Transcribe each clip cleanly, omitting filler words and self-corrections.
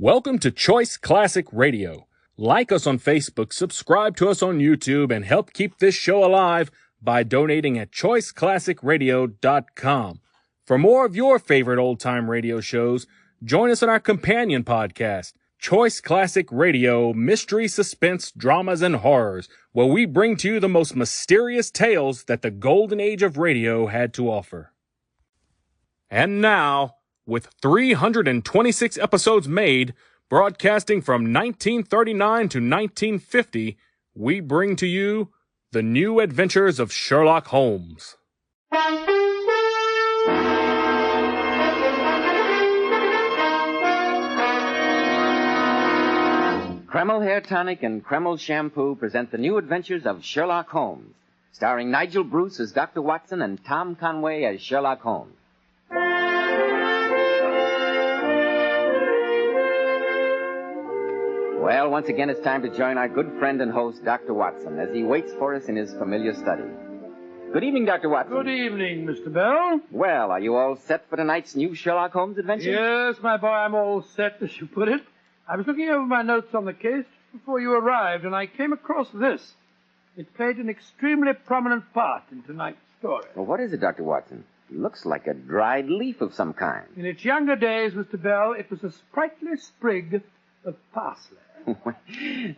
Welcome to Choice Classic Radio. Like us on Facebook, subscribe to us on YouTube, and help keep this show alive by donating at choiceclassicradio.com. For more of your favorite old-time radio shows, join us on our companion podcast, Choice Classic Radio, Mystery, Suspense, Dramas, and Horrors, where we bring to you the most mysterious tales that the golden age of radio had to offer. And now, with 326 episodes made, broadcasting from 1939 to 1950, we bring to you The New Adventures of Sherlock Holmes. Kreml Hair Tonic and Kreml Shampoo present The New Adventures of Sherlock Holmes, starring Nigel Bruce as Dr. Watson and Tom Conway as Sherlock Holmes. Well, once again, it's time to join our good friend and host, Dr. Watson, as he waits for us in his familiar study. Good evening, Dr. Watson. Good evening, Mr. Bell. Well, are you all set for tonight's new Sherlock Holmes adventure? Yes, my boy, I'm all set, as you put it. I was looking over my notes on the case before you arrived, and I came across this. It played an extremely prominent part in tonight's story. Well, what is it, Dr. Watson? It looks like a dried leaf of some kind. In its younger days, Mr. Bell, it was a sprightly sprig of parsley.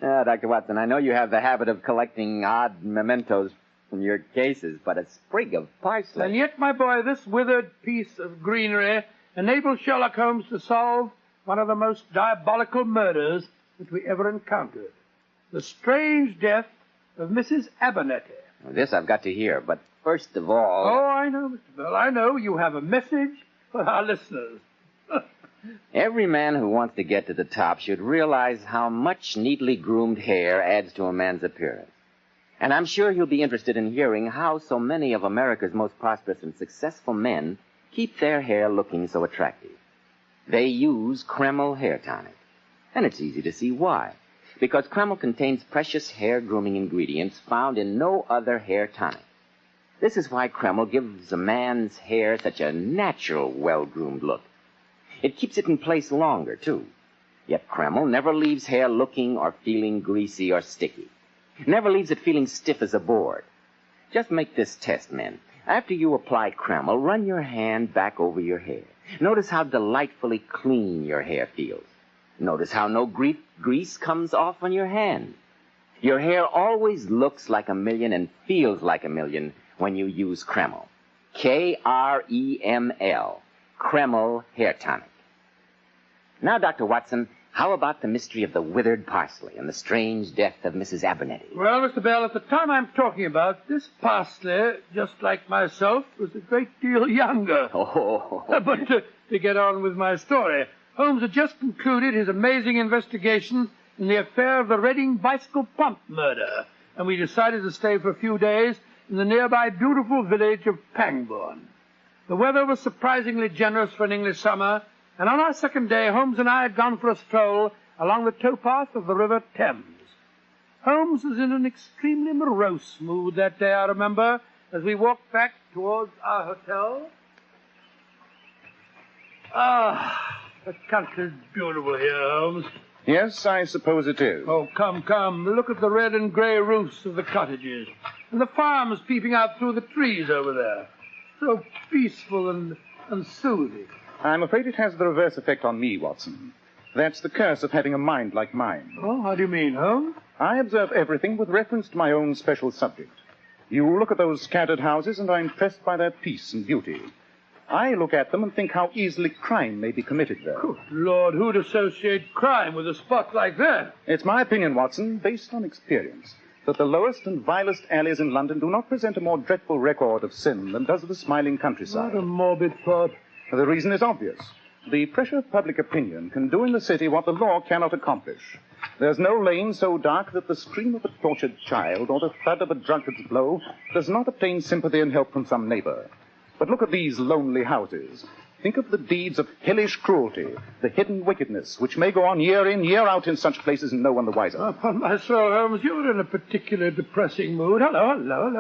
Dr. Watson, I know you have the habit of collecting odd mementos from your cases, but a sprig of parsley. And yet, my boy, this withered piece of greenery enabled Sherlock Holmes to solve one of the most diabolical murders that we ever encountered. The strange death of Mrs. Abernetty. Well, this I've got to hear, but first of all... Oh, I know, Mr. Bell, I know. You have a message for our listeners. Every man who wants to get to the top should realize how much neatly groomed hair adds to a man's appearance. And I'm sure you'll be interested in hearing how so many of America's most prosperous and successful men keep their hair looking so attractive. They use Kreml Hair Tonic. And it's easy to see why. Because Kreml contains precious hair grooming ingredients found in no other hair tonic. This is why Kreml gives a man's hair such a natural, well-groomed look. It keeps it in place longer, too. Yet Kreml never leaves hair looking or feeling greasy or sticky. Never leaves it feeling stiff as a board. Just make this test, men. After you apply Kreml, run your hand back over your hair. Notice how delightfully clean your hair feels. Notice how no grease comes off on your hand. Your hair always looks like a million and feels like a million when you use Kreml. Kreml. Kreml Hair Tonic. Now, Dr. Watson, how about the mystery of the withered parsley and the strange death of Mrs. Abernetty? Well, Mr. Bell, at the time I'm talking about, this parsley, just like myself, was a great deal younger. Oh. But to get on with my story, Holmes had just concluded his amazing investigation in the affair of the Reading bicycle pump murder, and we decided to stay for a few days in the nearby beautiful village of Pangbourne. The weather was surprisingly generous for an English summer, and on our second day, Holmes and I had gone for a stroll along the towpath of the River Thames. Holmes was in an extremely morose mood that day, I remember, as we walked back towards our hotel. Ah, the country's beautiful here, Holmes. Yes, I suppose it is. Oh, come. Look at the red and grey roofs of the cottages, and the farms peeping out through the trees over there. So peaceful and soothing. I'm afraid it has the reverse effect on me, Watson. That's the curse of having a mind like mine. Oh, how do you mean, Holmes? I observe everything with reference to my own special subject. You look at those scattered houses, and I'm impressed by their peace and beauty. I look at them and think how easily crime may be committed there. Good Lord, who'd associate crime with a spot like that? It's my opinion, Watson, based on experience, that the lowest and vilest alleys in London do not present a more dreadful record of sin than does the smiling countryside. What a morbid thought. The reason is obvious. The pressure of public opinion can do in the city what the law cannot accomplish. There's no lane so dark that the scream of a tortured child or the thud of a drunkard's blow does not obtain sympathy and help from some neighbor. But look at these lonely houses. Think of the deeds of hellish cruelty, the hidden wickedness, which may go on year in, year out in such places and no one the wiser. Upon my soul, Holmes, you're in a particularly depressing mood. Hello.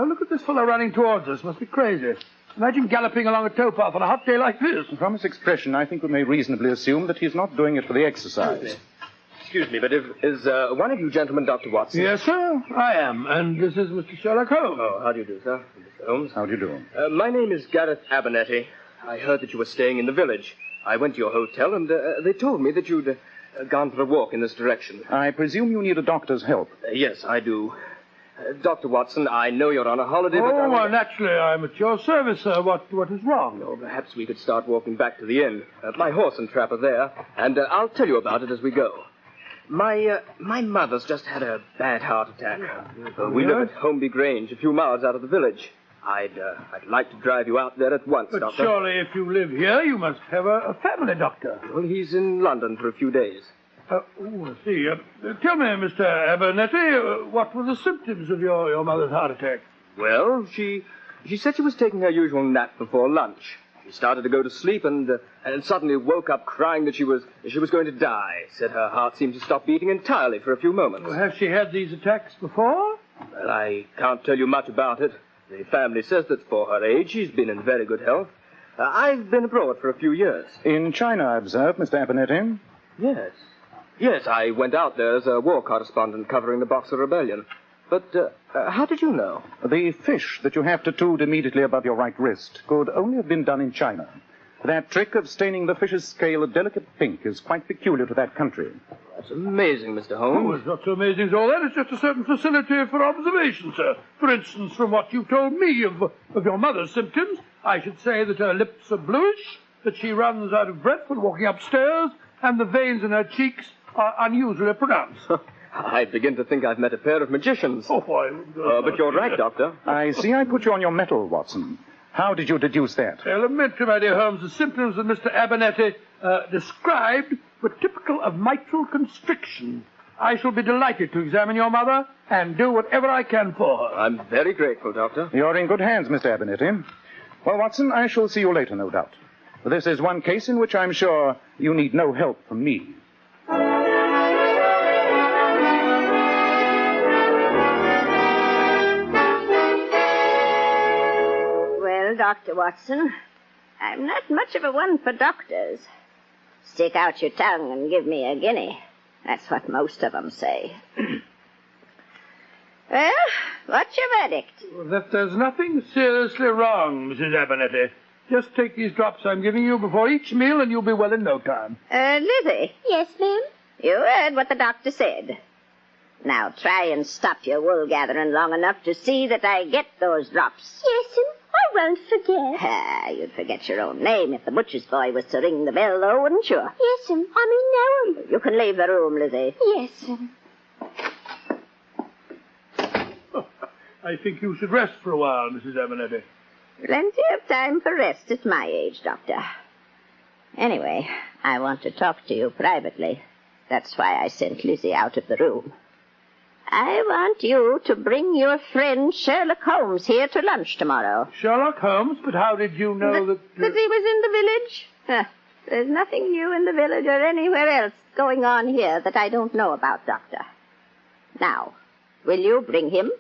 Look at this fellow running towards us. Must be crazy. Imagine galloping along a towpath on a hot day like this. From his expression, I think we may reasonably assume that he's not doing it for the exercise. Excuse me, but is one of you gentlemen Dr. Watson? Yes, sir, I am. And this is Mr. Sherlock Holmes. Oh, how do you do, sir? Mr. Holmes. How do you do? My name is Gareth Abernetty. I heard that you were staying in the village. I went to your hotel, and they told me that you'd gone for a walk in this direction. I presume you need a doctor's help. Yes, I do. Dr. Watson, I know you're on a holiday, but... Oh, well, naturally, I'm at your service, sir. What is wrong? Oh, perhaps we could start walking back to the inn. My horse and trap are there, and I'll tell you about it as we go. My mother's just had a bad heart attack. We live at Holmby Grange, a few miles out of the village. I'd like to drive you out there at once, But Doctor. surely if you live here, you must have a family doctor. Well, he's in London for a few days. I see. Tell me, Mr. Abernetty, what were the symptoms of your mother's heart attack? Well, she said she was taking her usual nap before lunch. She started to go to sleep and suddenly woke up crying that she was going to die. Said her heart seemed to stop beating entirely for a few moments. Well, has she had these attacks before? Well, I can't tell you much about it. The family says that for her age, she's been in very good health. I've been abroad for a few years. In China, I observe, Mr. Abernetty. Yes. Yes, I went out there as a war correspondent covering the Boxer Rebellion. But how did you know? The fish that you have tattooed immediately above your right wrist could only have been done in China. That trick of staining the fish's scale a delicate pink is quite peculiar to that country. That's amazing, Mr. Oh, Holmes. it's not so amazing as all that. It's just a certain facility for observation, sir. For instance, from what you told me of your mother's symptoms, I should say that her lips are bluish, that she runs out of breath when walking upstairs, and the veins in her cheeks are unusually pronounced. I begin to think I've met a pair of magicians. Oh, But you're right, Doctor. I see I put you on your mettle, Watson. How did you deduce that? Elementary, my dear Holmes. The symptoms that Mr. Abernetty described were typical of mitral constriction. I shall be delighted to examine your mother and do whatever I can for her. I'm very grateful, Doctor. You're in good hands, Mr. Abernetty. Well, Watson, I shall see you later, no doubt. This is one case in which I'm sure you need no help from me. Dr. Watson, I'm not much of a one for doctors. Stick out your tongue and give me a guinea. That's what most of them say. Well, what's your verdict? Well, that there's nothing seriously wrong, Mrs. Abernetty. Just take these drops I'm giving you before each meal and you'll be well in no time. Lizzie. Yes, ma'am? You heard what the doctor said. Now try and stop your wool gathering long enough to see that I get those drops. Yes'm, I won't forget. You'd forget your own name if the butcher's boy was to ring the bell, though, wouldn't you? Yes'm, I mean, no. You can leave the room, Lizzie. Yes'm. I think you should rest for a while, Mrs. Abernetty. Plenty of time for rest at my age, Doctor. Anyway, I want to talk to you privately. That's why I sent Lizzie out of the room. I want you to bring your friend Sherlock Holmes here to lunch tomorrow. Sherlock Holmes? But how did you know that... That he was in the village? There's nothing new in the village or anywhere else going on here that I don't know about, Doctor. Now, will you bring him?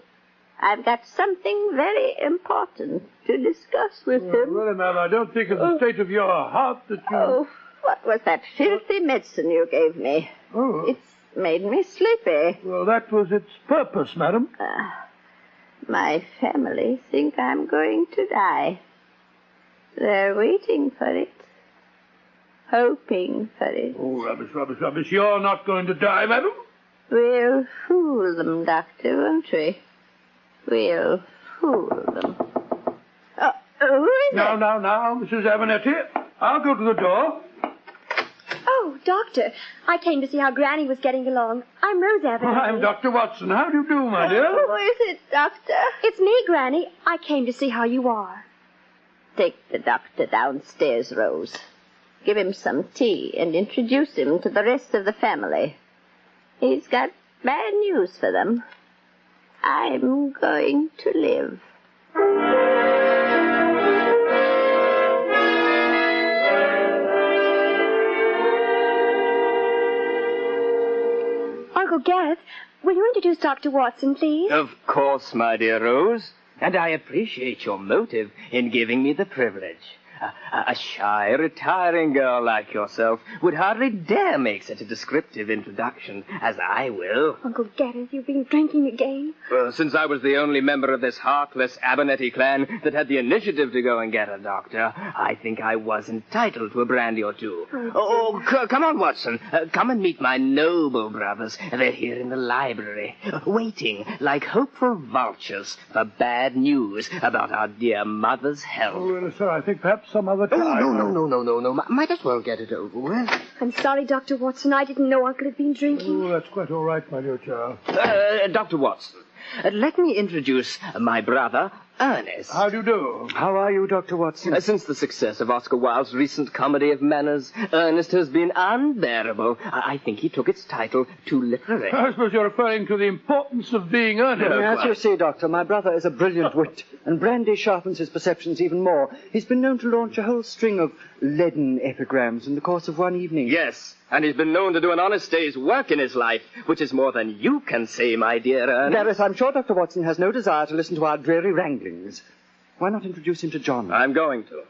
I've got something very important to discuss with him. Well, ma'am, I don't think of the state of your heart that you... Oh, what was that filthy medicine you gave me? Oh. It's made me sleepy. Well, that was its purpose, madam. My family think I'm going to die. They're waiting for it. Hoping for it. Oh, rubbish, rubbish, rubbish. You're not going to die, madam. We'll fool them, Doctor, won't we? We'll fool them. Oh, who is it? Now, Mrs. Abernetty. I'll go to the door. Oh, Doctor, I came to see how Granny was getting along. I'm Rose Abernetty. I'm Dr. Watson. How do you do, my dear? Who is it, Doctor? It's me, Granny. I came to see how you are. Take the doctor downstairs, Rose. Give him some tea and introduce him to the rest of the family. He's got bad news for them. I'm going to live. Uncle Gareth, will you introduce Dr. Watson, please? Of course, my dear Rose. And I appreciate your motive in giving me the privilege. A shy, retiring girl like yourself would hardly dare make such a descriptive introduction as I will. Uncle Gareth, you've been drinking again. Well, since I was the only member of this heartless Abernetty clan that had the initiative to go and get a doctor, I think I was entitled to a brandy or two. Come on, Watson. Come and meet my noble brothers. They're here in the library, waiting like hopeful vultures for bad news about our dear mother's health. Oh, well, sir, I think perhaps some other time. No. Might as well get it over with. I'm sorry, Dr. Watson. I didn't know Uncle had been drinking. Oh, that's quite all right, my dear child. Dr. Watson, let me introduce my brother, Ernest. How do you do? How are you, Dr. Watson? Since the success of Oscar Wilde's recent comedy of manners, Ernest has been unbearable. I think he took its title too literally. I suppose you're referring to the importance of being earnest. As you see, Doctor, my brother is a brilliant wit, and brandy sharpens his perceptions even more. He's been known to launch a whole string of leaden epigrams in the course of one evening. Yes, and he's been known to do an honest day's work in his life, which is more than you can say, my dear Ernest. Gareth, I'm sure Dr. Watson has no desire to listen to our dreary wranglings. Why not introduce him to John? I'm going to.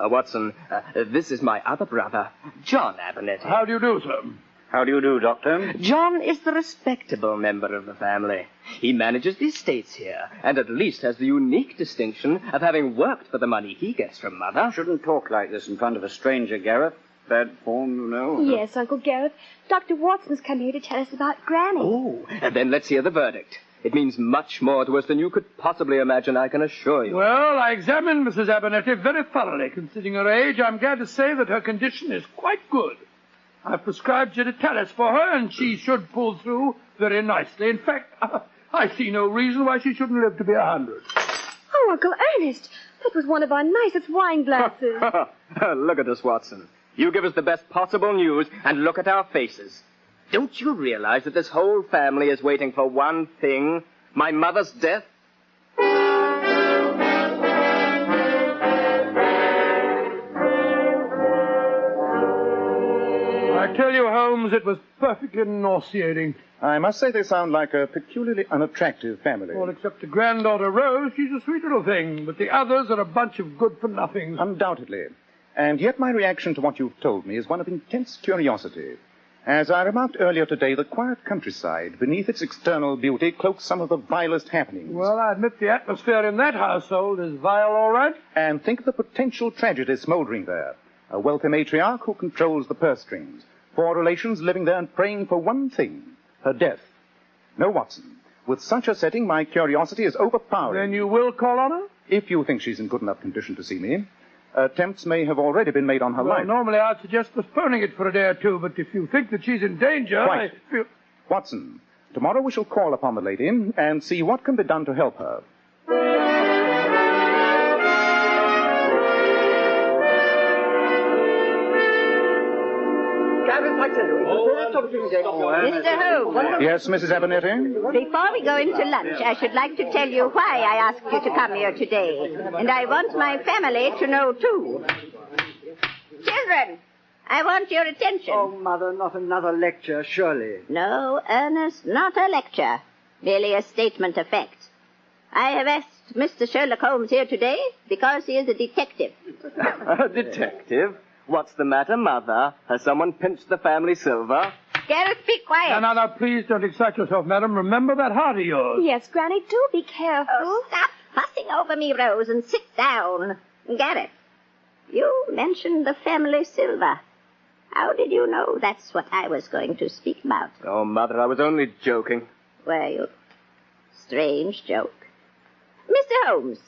Watson, this is my other brother, John Abernetty. How do you do, sir? How do you do, Doctor? John is the respectable member of the family. He manages the estates here, and at least has the unique distinction of having worked for the money he gets from Mother. Shouldn't talk like this in front of a stranger, Gareth. Bad form, you know. Yes, Uncle Gareth. Dr. Watson's come here to tell us about Granny. Oh, and then let's hear the verdict. It means much more to us than you could possibly imagine, I can assure you. Well, I examined Mrs. Abernetty very thoroughly. Considering her age, I'm glad to say that her condition is quite good. I've prescribed digitalis for her, and she should pull through very nicely. In fact, I see no reason why she shouldn't live to be 100. Oh, Uncle Ernest, that was one of our nicest wine glasses. Look at us, Watson. You give us the best possible news, and look at our faces. Don't you realize that this whole family is waiting for one thing? My mother's death? I tell you, Holmes, it was perfectly nauseating. I must say they sound like a peculiarly unattractive family. All except the granddaughter Rose, she's a sweet little thing, but the others are a bunch of good-for-nothings. Undoubtedly. And yet my reaction to what you've told me is one of intense curiosity. As I remarked earlier today, the quiet countryside, beneath its external beauty, cloaks some of the vilest happenings. Well, I admit the atmosphere in that household is vile, all right. And think of the potential tragedy smoldering there. A wealthy matriarch who controls the purse strings. 4 relations living there and praying for one thing, her death. No, Watson, with such a setting, my curiosity is overpowering. Then you will call on her? If you think she's in good enough condition to see me. Attempts may have already been made on her life. Normally I'd suggest postponing it for a day or two, but if you think that she's in danger, Quite. I feel... Watson, tomorrow we shall call upon the lady and see what can be done to help her. Mr. Holmes, Yes, Mrs. Abernetty? before we go into lunch, I should like to tell you why I asked you to come here today. And I want my family to know, too. Children, I want your attention. Oh, Mother, not another lecture, surely. No, Ernest, not a lecture. Merely a statement of fact. I have asked Mr. Sherlock Holmes here today because he is a detective. A detective? What's the matter, Mother? Has someone pinched the family silver? Gareth, be quiet. Now, please don't excite yourself, madam. Remember that heart of yours. Yes, Granny, do be careful. Oh, stop fussing over me, Rose, and sit down. Gareth, you mentioned the family silver. How did you know that's what I was going to speak about? Oh, Mother, I was only joking. Were you? Strange joke. Mr. Holmes,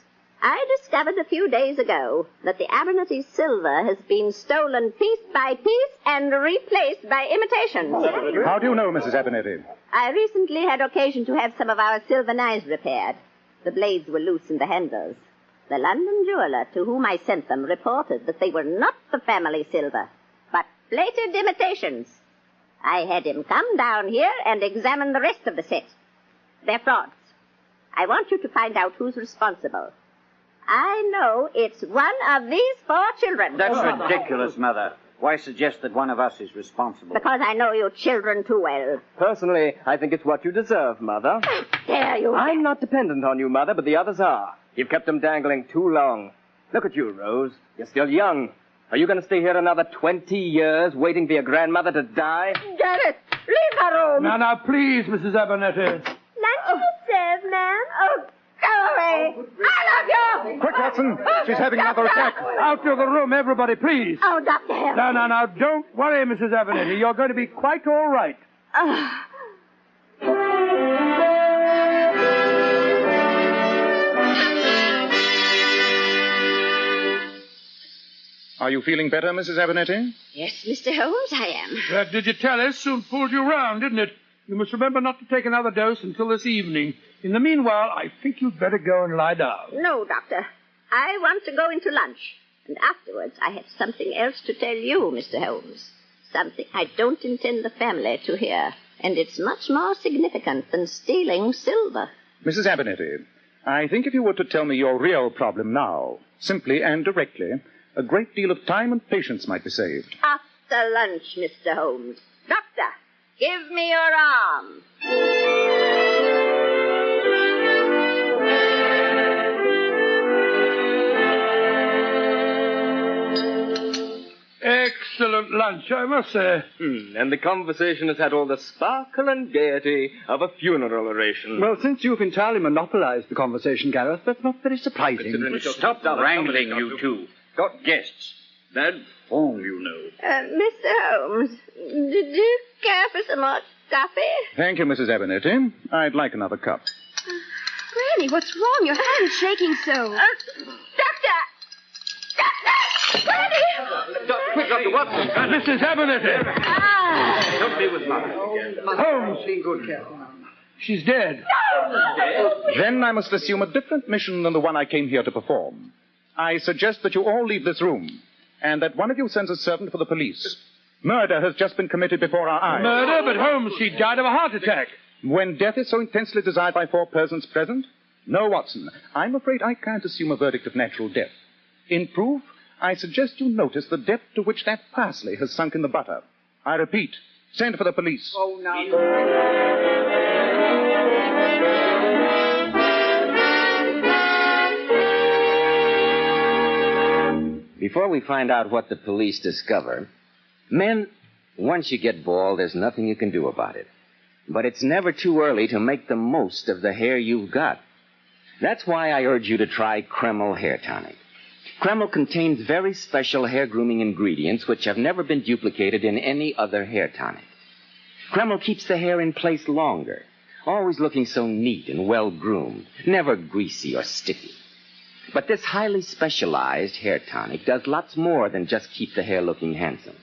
I discovered a few days ago that the Abernetty silver has been stolen piece by piece and replaced by imitations. How do you know, Mrs. Abernetty? I recently had occasion to have some of our silver knives repaired. The blades were loose in the handles. The London jeweler to whom I sent them reported that they were not the family silver, but plated imitations. I had him come down here and examine the rest of the set. They're frauds. I want you to find out who's responsible. I know it's one of these 4 children. That's ridiculous, Mother. Why suggest that one of us is responsible? Because I know you children too well. Personally, I think it's what you deserve, Mother. Dare you? I'm not dependent on you, Mother, but the others are. You've kept them dangling too long. Look at you, Rose. You're still young. Are you going to stay here another 20 years waiting for your grandmother to die? Gareth, leave the room. Now, please, Mrs. Abernetty. Lunch is served, ma'am. Oh, go away. I love you. Quick, Watson. She's having another attack. Out of the room, everybody, please. Oh, Dr. Hill. Now, don't worry, Mrs. Abernetty. You're going to be quite all right. Are you feeling better, Mrs. Abernetty? Yes, Mr. Holmes, I am. That digitalis soon pulled you round, didn't it? You must remember not to take another dose until this evening. In the meanwhile, I think you'd better go and lie down. No, Doctor. I want to go into lunch. And afterwards, I have something else to tell you, Mr. Holmes. Something I don't intend the family to hear. And it's much more significant than stealing silver. Mrs. Abernetty, I think if you were to tell me your real problem now, simply and directly, a great deal of time and patience might be saved. After lunch, Mr. Holmes. Doctor, give me your arm. Excellent lunch, I must say. And the conversation has had all the sparkle and gaiety of a funeral oration. Well, since you've entirely monopolized the conversation, Gareth, that's not very surprising. Stop wrangling, you two. Got guests. Bad form, you know. Mr. Holmes, did you care for some more coffee? Thank you, Mrs. Abernetty. I'd like another cup. Granny, what's wrong? Your hand's shaking so. Doctor! Granny! Quick, Dr. Watson. Mrs. Abernetty! Don't be with Mother. Holmes! She's dead. Then I must assume a different mission than the one I came here to perform. I suggest that you all leave this room, and that one of you sends a servant for the police. Murder has just been committed before our eyes. Murder? But Holmes, she died of a heart attack. When death is so intensely desired by 4 persons present? No, Watson. I'm afraid I can't assume a verdict of natural death. In proof, I suggest you notice the depth to which that parsley has sunk in the butter. I repeat, send for the police. Oh, now. Before we find out what the police discover, men, once you get bald, there's nothing you can do about it. But it's never too early to make the most of the hair you've got. That's why I urge you to try Kreml Hair Tonic. Kreml contains very special hair grooming ingredients which have never been duplicated in any other hair tonic. Kreml keeps the hair in place longer, always looking so neat and well-groomed, never greasy or sticky. But this highly specialized hair tonic does lots more than just keep the hair looking handsome.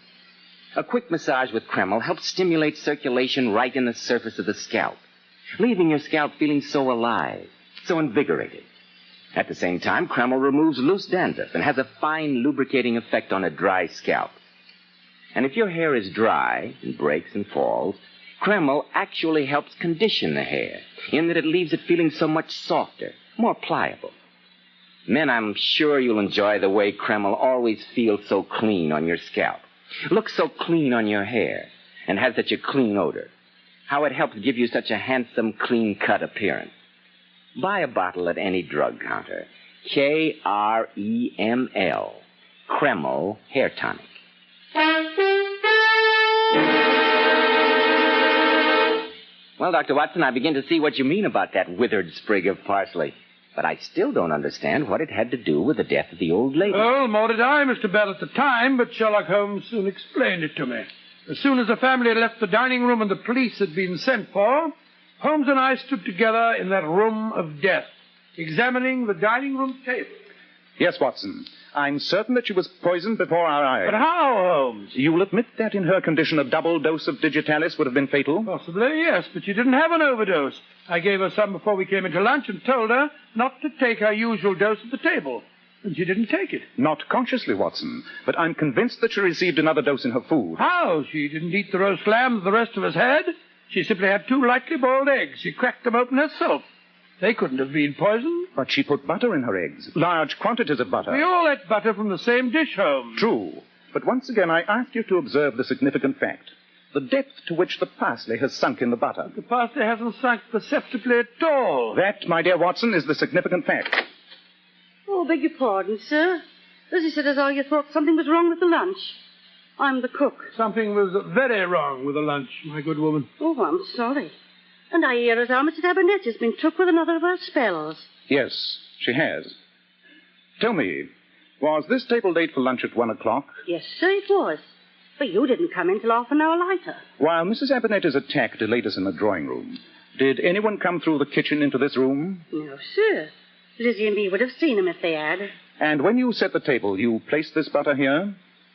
A quick massage with Kreml helps stimulate circulation right in the surface of the scalp, leaving your scalp feeling so alive, so invigorated. At the same time, Kreml removes loose dandruff and has a fine lubricating effect on a dry scalp. And if your hair is dry and breaks and falls, Kreml actually helps condition the hair in that it leaves it feeling so much softer, more pliable. Men, I'm sure you'll enjoy the way Kreml always feels so clean on your scalp, looks so clean on your hair, and has such a clean odor. How it helps give you such a handsome, clean-cut appearance. Buy a bottle at any drug counter. Kreml. Kreml Hair Tonic. Well, Dr. Watson, I begin to see what you mean about that withered sprig of parsley. But I still don't understand what it had to do with the death of the old lady. Oh, more did I, Mr. Bell, at the time, but Sherlock Holmes soon explained it to me. As soon as the family had left the dining room and the police had been sent for, Holmes and I stood together in that room of death, examining the dining room table. Yes, Watson. I'm certain that she was poisoned before our eyes. But how, Holmes? You'll admit that in her condition a double dose of digitalis would have been fatal? Possibly, yes, but she didn't have an overdose. I gave her some before we came into lunch and told her not to take her usual dose at the table. And she didn't take it. Not consciously, Watson, but I'm convinced that she received another dose in her food. How? She didn't eat the roast lamb that the rest of us had. She simply had 2 lightly boiled eggs. She cracked them open herself. They couldn't have been poisoned. But she put butter in her eggs, large quantities of butter. We all ate butter from the same dish, Holmes. True, But once again, I ask you to observe the significant fact. The depth to which the parsley has sunk in the butter. The parsley hasn't sunk perceptibly at all. That, my dear Watson, is the significant fact. Oh, beg your pardon, sir. Lizzie said as how you thought something was wrong with the lunch. I'm the cook. Something was very wrong with the lunch, my good woman. Oh, I'm sorry. And I hear as how Mrs. Abernetty's been took with another of her spells. Yes, she has. Tell me, was this table laid for lunch at 1 o'clock? Yes, sir, it was. But you didn't come in till half an hour later. While Mrs. Abernetty's attack delayed us in the drawing room, did anyone come through the kitchen into this room? No, sir. Lizzie and me would have seen him if they had. And when you set the table, you placed this butter here?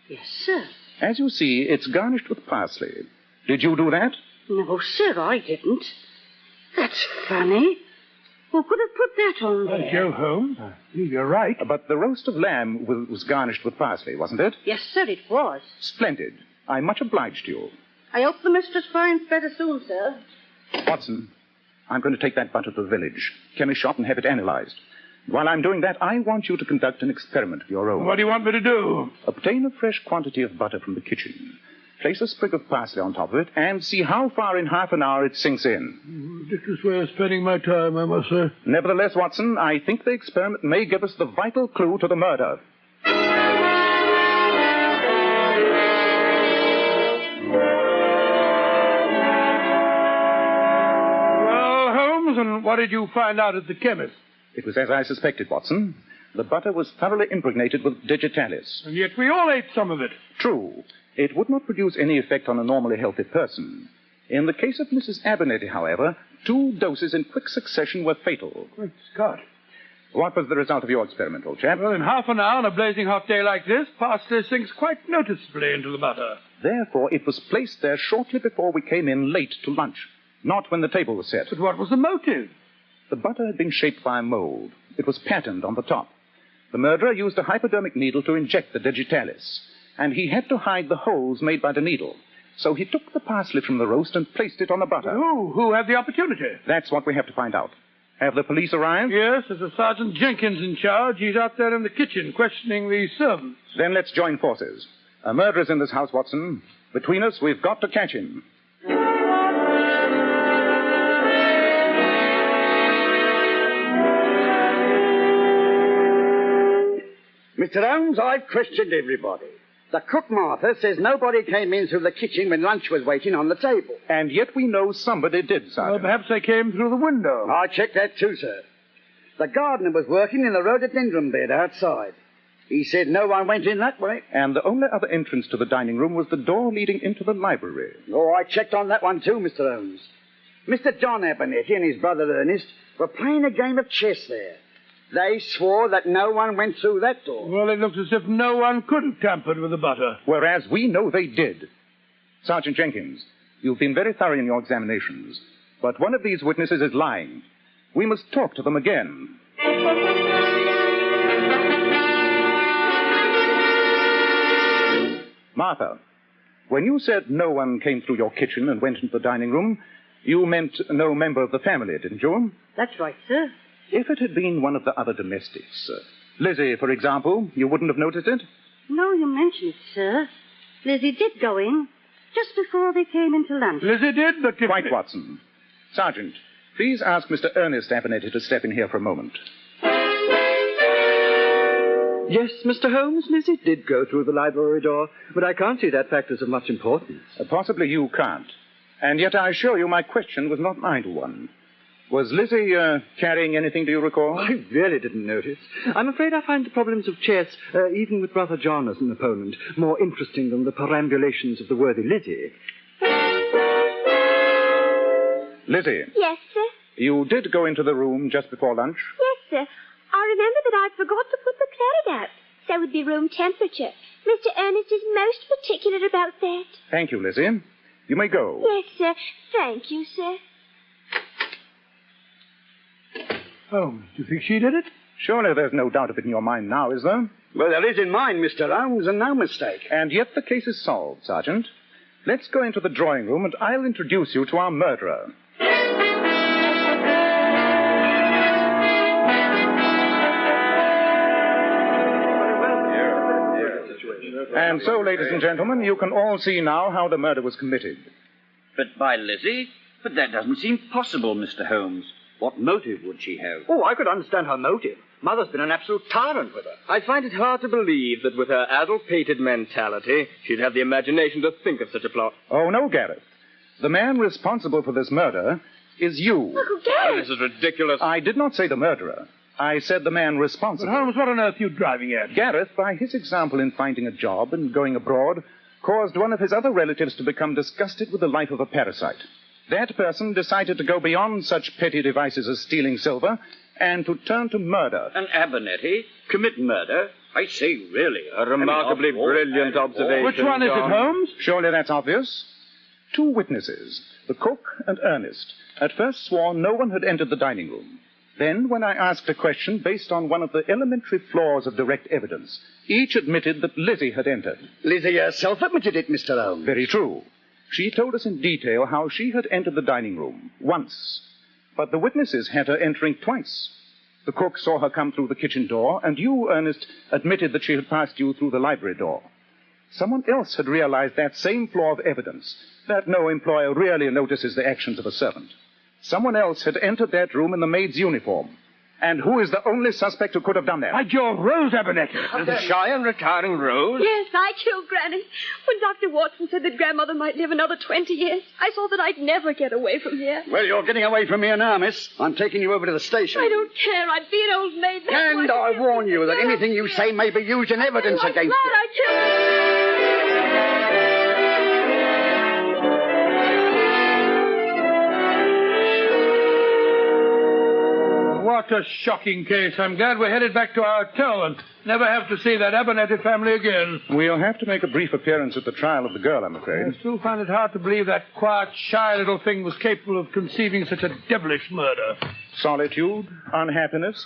Yes, sir. As you see, it's garnished with parsley. Did you do that? No, sir, I didn't. That's funny. Who could have put that on there? Joe Holmes, you're right. But the roast of lamb was garnished with parsley, wasn't it? Yes, sir, it was. Splendid. I'm much obliged to you. I hope the mistress finds better soon, sir. Watson, I'm going to take that butter to the village, chemist shop, and have it analyzed. While I'm doing that, I want you to conduct an experiment of your own. What do you want me to do? Obtain a fresh quantity of butter from the kitchen. Place a sprig of parsley on top of it, and see how far in half an hour it sinks in. Ridiculous way of spending my time, I must say. Nevertheless, Watson, I think the experiment may give us the vital clue to the murder. Well, Holmes, and what did you find out at the chemist? It was as I suspected, Watson. The butter was thoroughly impregnated with digitalis. And yet we all ate some of it. True. It would not produce any effect on a normally healthy person. In the case of Mrs. Abernetty, however, 2 doses in quick succession were fatal. Great Scott. What was the result of your experiment, old chap? Well, in half an hour on a blazing hot day like this, parsley sinks quite noticeably into the butter. Therefore, it was placed there shortly before we came in late to lunch, not when the table was set. But what was the motive? The butter had been shaped by a mold. It was patterned on the top. The murderer used a hypodermic needle to inject the digitalis, and he had to hide the holes made by the needle. So he took the parsley from the roast and placed it on the butter. Who had the opportunity? That's what we have to find out. Have the police arrived? Yes, there's a Sergeant Jenkins in charge. He's out there in the kitchen questioning the servants. Then let's join forces. A murderer's in this house, Watson. Between us, we've got to catch him. Mr. Holmes, I've questioned everybody. The cook, Martha, says nobody came in through the kitchen when lunch was waiting on the table. And yet we know somebody did, Sergeant. Well, perhaps they came through the window. I checked that too, sir. The gardener was working in the rhododendron bed outside. He said no one went in that way. And the only other entrance to the dining room was the door leading into the library. Oh, I checked on that one too, Mr. Holmes. Mr. John Abernetty and his brother Ernest were playing a game of chess there. They swore that no one went through that door. Well, it looks as if no one could have tampered with the butter. Whereas we know they did. Sergeant Jenkins, you've been very thorough in your examinations, but one of these witnesses is lying. We must talk to them again. Martha, when you said no one came through your kitchen and went into the dining room, you meant no member of the family, didn't you? That's right, sir. If it had been one of the other domestics, Lizzie, for example, you wouldn't have noticed it? No, you mention it, sir. Lizzie did go in just before they came into lunch. Lizzie did, but... Quite, Watson. Sergeant, please ask Mr. Ernest Abernetty to step in here for a moment. Yes, Mr. Holmes, Lizzie did go through the library door, but I can't see that fact as of much importance. Possibly you can't. And yet I assure you my question was not an idle one. Was Lizzie carrying anything, do you recall? I really didn't notice. I'm afraid I find the problems of chess, even with Brother John as an opponent, more interesting than the perambulations of the worthy Lizzie. Lizzie. Yes, sir? You did go into the room just before lunch? Yes, sir. I remember that I forgot to put the claret out, so it would be room temperature. Mr. Ernest is most particular about that. Thank you, Lizzie. You may go. Yes, sir. Thank you, sir. Holmes, do you think she did it? Surely there's no doubt of it in your mind now, is there? Well, there is in mine, Mr. Holmes, and no mistake. And yet the case is solved, Sergeant. Let's go into the drawing room and I'll introduce you to our murderer. And so, ladies and gentlemen, you can all see now how the murder was committed. But by Lizzie? But that doesn't seem possible, Mr. Holmes. What motive would she have? Oh, I could understand her motive. Mother's been an absolute tyrant with her. I find it hard to believe that with her addle-pated mentality, she'd have the imagination to think of such a plot. Oh, no, Gareth. The man responsible for this murder is you. Uncle Gareth! This is ridiculous. I did not say the murderer. I said the man responsible. But Holmes, what on earth are you driving at? Gareth, by his example in finding a job and going abroad, caused one of his other relatives to become disgusted with the life of a parasite. That person decided to go beyond such petty devices as stealing silver and to turn to murder. And Abernetty commit murder? I say, really. A remarkably brilliant observation. Which one is it, John? Holmes? Surely that's obvious. Two witnesses, the cook and Ernest, at first swore no one had entered the dining room. Then, when I asked a question based on one of the elementary flaws of direct evidence, each admitted that Lizzie had entered. Lizzie herself admitted it, Mr. Holmes. Very true. She told us in detail how she had entered the dining room once, but the witnesses had her entering twice. The cook saw her come through the kitchen door, and you, Ernest, admitted that she had passed you through the library door. Someone else had realized that same flaw of evidence, that no employer really notices the actions of a servant. Someone else had entered that room in the maid's uniform. And who is the only suspect who could have done that? By Jove, Rose Abernetty. The shy and retiring Rose? Yes, I killed Granny. When Dr. Watson said that Grandmother might live another 20 years, I saw that I'd never get away from here. Well, you're getting away from here now, miss. I'm taking you over to the station. I don't care. I'd be an old maid. And I warn you that anything you say may be used in evidence against you. I killed... What a shocking case. I'm glad we're headed back to our hotel and never have to see that Abernetty family again. We'll have to make a brief appearance at the trial of the girl, I'm afraid. I still find it hard to believe that quiet, shy little thing was capable of conceiving such a devilish murder. Solitude, unhappiness,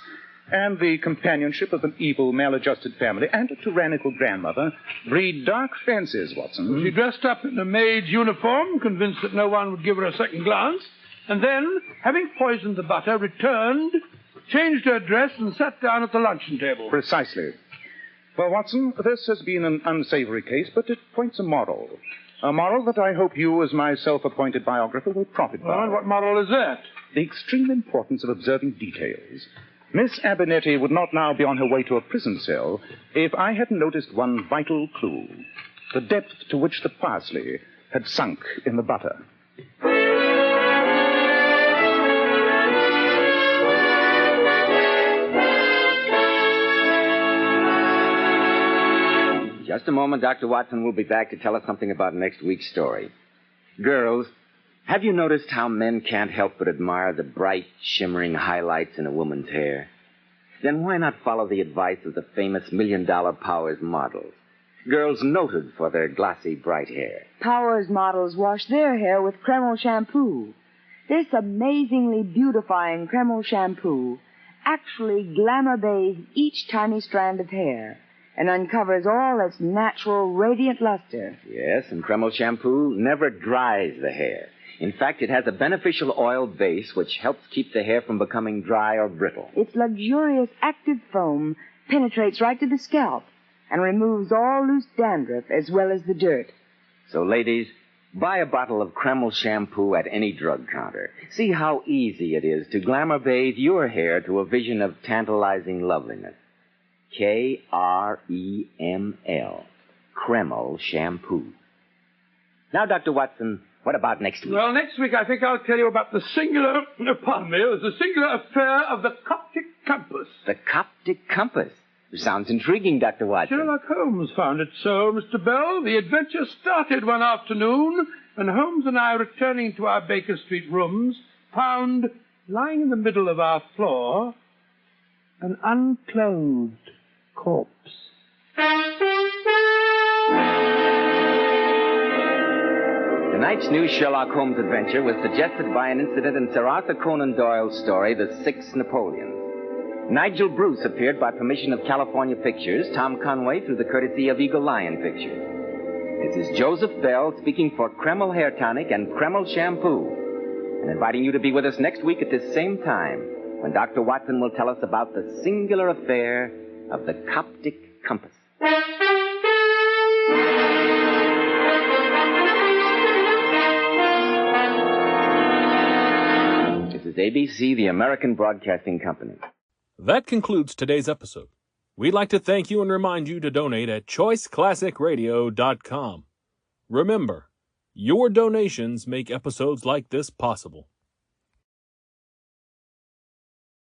and the companionship of an evil, maladjusted family and a tyrannical grandmother breed dark fancies, Watson. She dressed up in a maid's uniform, convinced that no one would give her a second glance, and then, having poisoned the butter, returned, changed her dress, and sat down at the luncheon table. Precisely. Well, Watson, this has been an unsavory case, but it points a moral. A moral that I hope you, as my self-appointed biographer, will profit by. And what moral is that? The extreme importance of observing details. Miss Abernetty would not now be on her way to a prison cell if I hadn't noticed one vital clue. The depth to which the parsley had sunk in the butter. Just a moment, Dr. Watson will be back to tell us something about next week's story. Girls, have you noticed how men can't help but admire the bright, shimmering highlights in a woman's hair? Then why not follow the advice of the famous $1 Million Powers models? Girls noted for their glossy, bright hair. Powers models wash their hair with Kreml shampoo. This amazingly beautifying Kreml shampoo actually glamour bathes each tiny strand of hair and uncovers all its natural, radiant luster. Yes, and Kreml shampoo never dries the hair. In fact, it has a beneficial oil base which helps keep the hair from becoming dry or brittle. Its luxurious active foam penetrates right to the scalp and removes all loose dandruff as well as the dirt. So, ladies, buy a bottle of Kreml shampoo at any drug counter. See how easy it is to glamour bathe your hair to a vision of tantalizing loveliness. Kreml. Kreml shampoo. Now, Dr. Watson, what about next week? Well, next week I think I'll tell you about the singular affair of the Coptic compass. The Coptic compass? Sounds intriguing, Dr. Watson. Sherlock Holmes found it so, Mr. Bell. The adventure started one afternoon when Holmes and I, returning to our Baker Street rooms, found, lying in the middle of our floor, an unclothed corpse. Tonight's new Sherlock Holmes adventure was suggested by an incident in Sir Arthur Conan Doyle's story, The Six Napoleons. Nigel Bruce appeared by permission of California Pictures, Tom Conway through the courtesy of Eagle Lion Pictures. This is Joseph Bell speaking for Kreml Hair Tonic and Kreml Shampoo, and inviting you to be with us next week at this same time when Dr. Watson will tell us about the singular affair of the Coptic compass. ABC, the American Broadcasting Company. That concludes today's episode. We'd like to thank you and remind you to donate at choiceclassicradio.com. Remember, your donations make episodes like this possible.